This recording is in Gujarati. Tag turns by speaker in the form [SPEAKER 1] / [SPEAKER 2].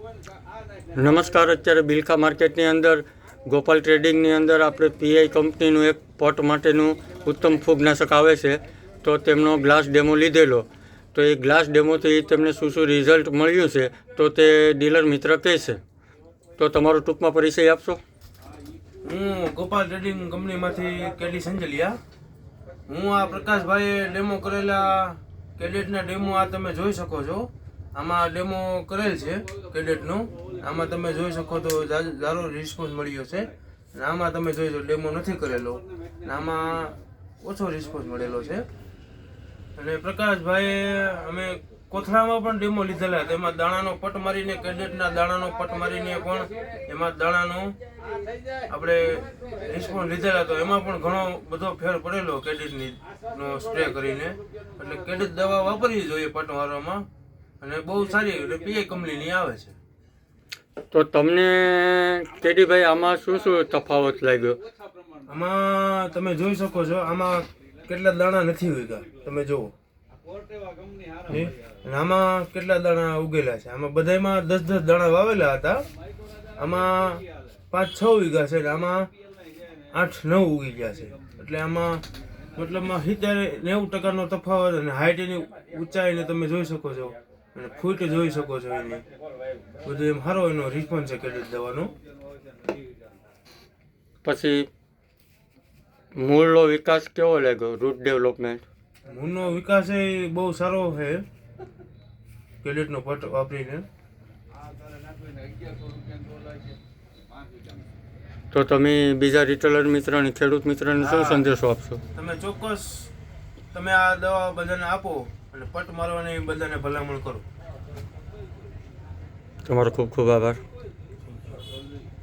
[SPEAKER 1] નમસ્કાર. અત્યારે બિલખા માર્કેટની અંદર ગોપાલ ટ્રેડિંગની અંદર આપણે પીઆઈ કંપનીનું એક પોટ માટેનું ઉત્તમ ફૂગનાશક આવે છે, તો તેમનો ગ્લાસ ડેમો લીધેલો. તો એ ગ્લાસ ડેમોથી તેમને શું શું રિઝલ્ટ મળ્યું છે તો તે ડીલર મિત્ર કહેશે. તો તમારો ટૂંકમાં પરિચય આપશો?
[SPEAKER 2] હું ગોપાલ ટ્રેડિંગ કંપનીમાંથી કેડી સંજલિયા. હું આ પ્રકાશભાઈએ ડેમો કરેલા કેડેટના ડેમો આ તમે જોઈ શકો છો. આમાં ડેમો કરેલ છે કેડેટનો. આમાં તમે જોઈ શકો તો સારો રિસ્પોન્સ મળ્યો છે. આમાં તમે જોઈ શકો ડેમો નથી કરેલો, આમાં ઓછો રિસ્પોન્સ મળેલો છે. અને પ્રકાશભાઈએ અમે કોથળામાં પણ ડેમો લીધેલા, તેમાં દાણાનો પટ મારીને, કેડેટના દાણાનો પટ મારીને પણ એમાં દાણાનો આપણે રિસ્પોન્સ લીધેલા. તો એમાં પણ ઘણો બધો ફેર પડેલો કેડેટની નો સ્પ્રે કરીને. એટલે કેડેટ દવા વાપરવી જોઈએ પટ મારવામાં, અને બહુ સારી પીઆઈ કંપનીની આવે છે.
[SPEAKER 1] તો તમને કેડીભાઈ આમાં શું શું તફાવત લાગ્યો?
[SPEAKER 2] આમાં તમે જોઈ શકો છો, આમાં કેટલા દાણા નથી ઉગ્યા તમે જુઓ, આમાં કેટલા દાણા ઉગેલા છે. આમાં બધામાં 10-10 દાણા વાવેલા હતા. આમાં 5-6 વીઘા છે, આમાં 8-9 ઉગી ગયા છે. એટલે આમાં મતલબમાં 70-90% તફાવત. અને હાઈટની ઊંચાઈને તમે જોઈ શકો છો, અને ફૂટ જોઈ શકો છો. એની બધું એમ સારો એનો રિસ્પોન્સ છે કેડેટ દવાનો.
[SPEAKER 1] પછી મૂળનો વિકાસ કેવો લાગ્યો? રૂટ ડેવલપમેન્ટ
[SPEAKER 2] મૂળનો વિકાસ એ બહુ સારો છે કેડેટનો પટ વાપરીને.
[SPEAKER 1] તો તમે બીજા રિટેલર મિત્રને, ખેડૂત મિત્રને શું સંદેશો આપશો?
[SPEAKER 2] તમે ચોક્કસ તમે આ દવા બધાને આપો અને પટ મારવાની બધાને ભલામણ કરો.
[SPEAKER 1] તમારો ખૂબ ખૂબ આભાર.